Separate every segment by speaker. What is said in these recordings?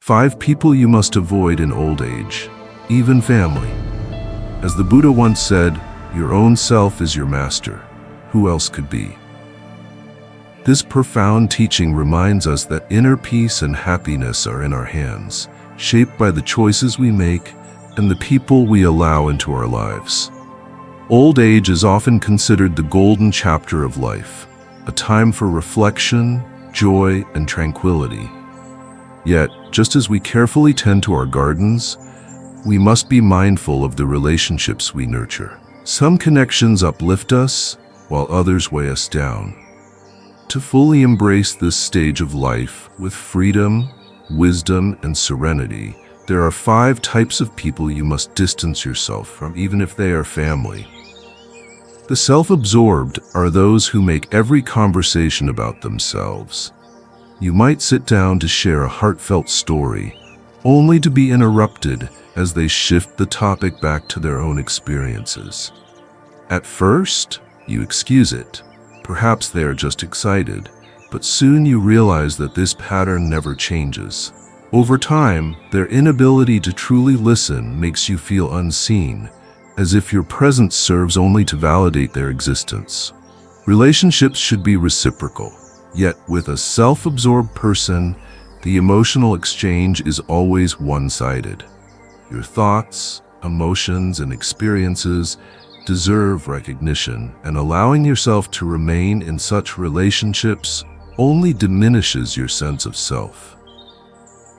Speaker 1: 5 people you must avoid in old age, even family. As the Buddha once said, your own self is your master. Who else could be? This profound teaching reminds us that inner peace and happiness are in our hands, shaped by the choices we make and the people we allow into our lives. Old age is often considered the golden chapter of life, a time for reflection, joy, and tranquility. Yet, just as we carefully tend to our gardens, we must be mindful of the relationships we nurture. Some connections uplift us, while others weigh us down. To fully embrace this stage of life with freedom, wisdom, and serenity, there are 5 types of people you must distance yourself from, even if they are family. The self-absorbed are those who make every conversation about themselves. You might sit down to share a heartfelt story, only to be interrupted as they shift the topic back to their own experiences. At first, you excuse it. Perhaps they are just excited, but soon you realize that this pattern never changes. Over time, their inability to truly listen makes you feel unseen, as if your presence serves only to validate their existence. Relationships should be reciprocal, yet with a self-absorbed person, the emotional exchange is always one-sided. Your thoughts, emotions, and experiences deserve recognition, and allowing yourself to remain in such relationships only diminishes your sense of self.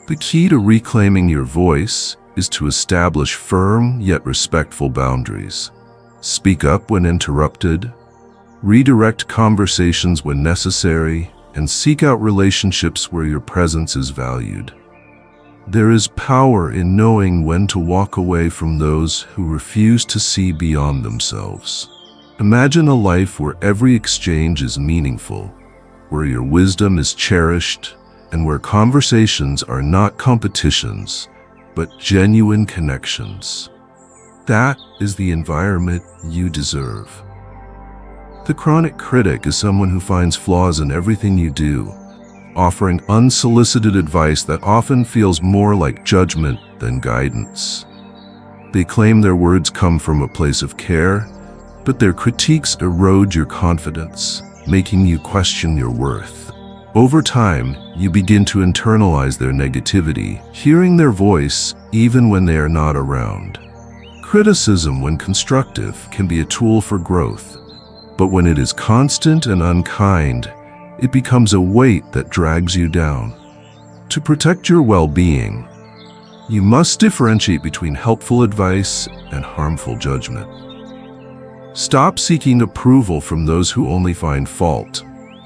Speaker 1: The key to reclaiming your voice is to establish firm yet respectful boundaries. Speak up when interrupted, redirect conversations when necessary, and seek out relationships where your presence is valued. There is power in knowing when to walk away from those who refuse to see beyond themselves. Imagine a life where every exchange is meaningful, where your wisdom is cherished, and where conversations are not competitions, but genuine connections. That is the environment you deserve. The chronic critic is someone who finds flaws in everything you do, offering unsolicited advice that often feels more like judgment than guidance. They claim their words come from a place of care, but their critiques erode your confidence, making you question your worth. Over time, you begin to internalize their negativity, hearing their voice even when they are not around. Criticism, when constructive, can be a tool for growth, but when it is constant and unkind, it becomes a weight that drags you down. To protect your well-being, you must differentiate between helpful advice and harmful judgment. Stop seeking approval from those who only find fault,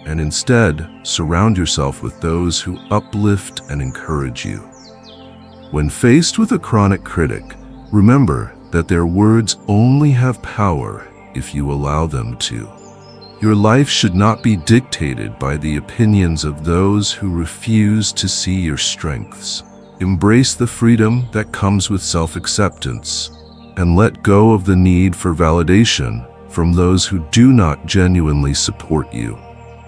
Speaker 1: and instead surround yourself with those who uplift and encourage you. When faced with a chronic critic, remember that their words only have power if you allow them to. Your life should not be dictated by the opinions of those who refuse to see your strengths. Embrace the freedom that comes with self-acceptance, and let go of the need for validation from those who do not genuinely support you.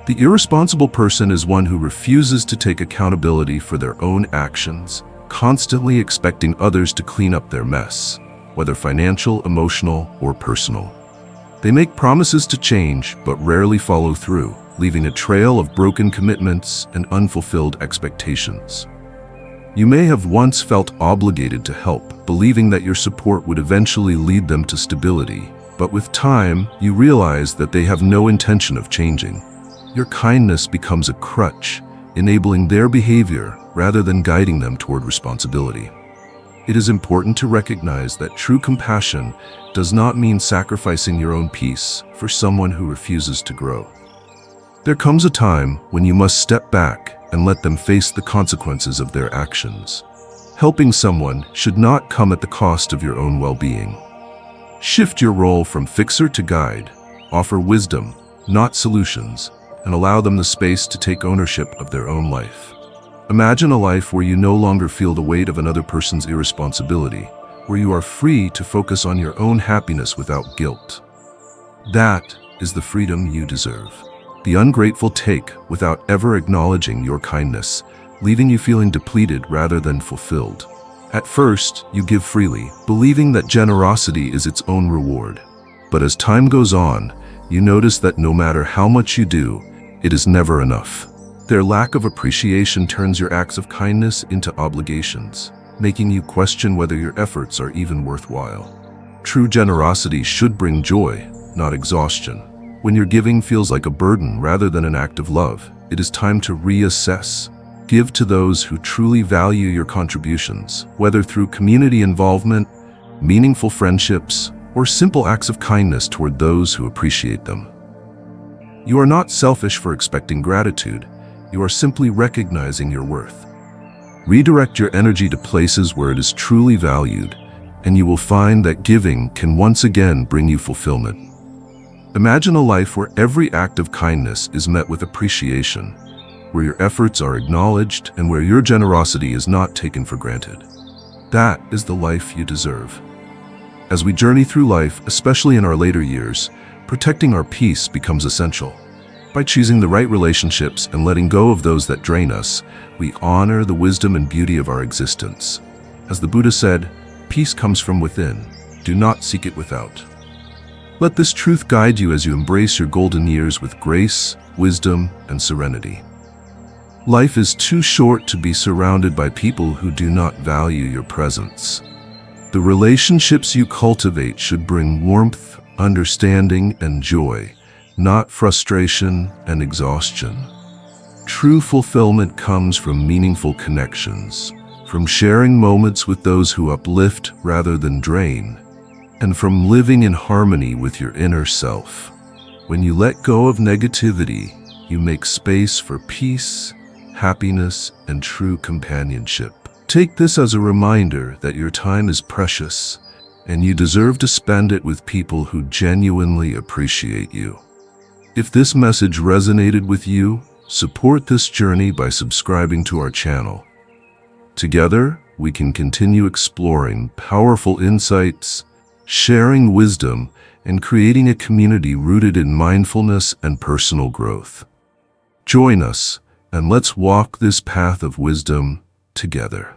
Speaker 1: The irresponsible person is one who refuses to take accountability for their own actions, constantly expecting others to clean up their mess, whether financial, emotional, or personal. They make promises to change, but rarely follow through, leaving a trail of broken commitments and unfulfilled expectations. You may have once felt obligated to help, believing that your support would eventually lead them to stability, but with time, you realize that they have no intention of changing. Your kindness becomes a crutch, enabling their behavior rather than guiding them toward responsibility. It is important to recognize that true compassion does not mean sacrificing your own peace for someone who refuses to grow. There comes a time when you must step back and let them face the consequences of their actions. Helping someone should not come at the cost of your own well-being. Shift your role from fixer to guide, offer wisdom, not solutions, and allow them the space to take ownership of their own life. Imagine a life where you no longer feel the weight of another person's irresponsibility, where you are free to focus on your own happiness without guilt. That is the freedom you deserve. The ungrateful take without ever acknowledging your kindness, leaving you feeling depleted rather than fulfilled. At first, you give freely, believing that generosity is its own reward. But as time goes on, you notice that no matter how much you do, it is never enough. Their lack of appreciation turns your acts of kindness into obligations, making you question whether your efforts are even worthwhile. True generosity should bring joy, not exhaustion. When your giving feels like a burden rather than an act of love, it is time to reassess. Give to those who truly value your contributions, whether through community involvement, meaningful friendships, or simple acts of kindness toward those who appreciate them. You are not selfish for expecting gratitude. You are simply recognizing your worth. Redirect your energy to places where it is truly valued, and you will find that giving can once again bring you fulfillment. Imagine a life where every act of kindness is met with appreciation, where your efforts are acknowledged and where your generosity is not taken for granted. That is the life you deserve. As we journey through life, especially in our later years, protecting our peace becomes essential. By choosing the right relationships and letting go of those that drain us, we honor the wisdom and beauty of our existence. As the Buddha said, "Peace comes from within. Do not seek it without." Let this truth guide you as you embrace your golden years with grace, wisdom, and serenity. Life is too short to be surrounded by people who do not value your presence. The relationships you cultivate should bring warmth, understanding, and joy, not frustration and exhaustion. True fulfillment comes from meaningful connections, from sharing moments with those who uplift rather than drain, and from living in harmony with your inner self. When you let go of negativity, you make space for peace, happiness, and true companionship. Take this as a reminder that your time is precious, and you deserve to spend it with people who genuinely appreciate you. If this message resonated with you, support this journey by subscribing to our channel. Together, we can continue exploring powerful insights, sharing wisdom, and creating a community rooted in mindfulness and personal growth. Join us, and let's walk this path of wisdom together.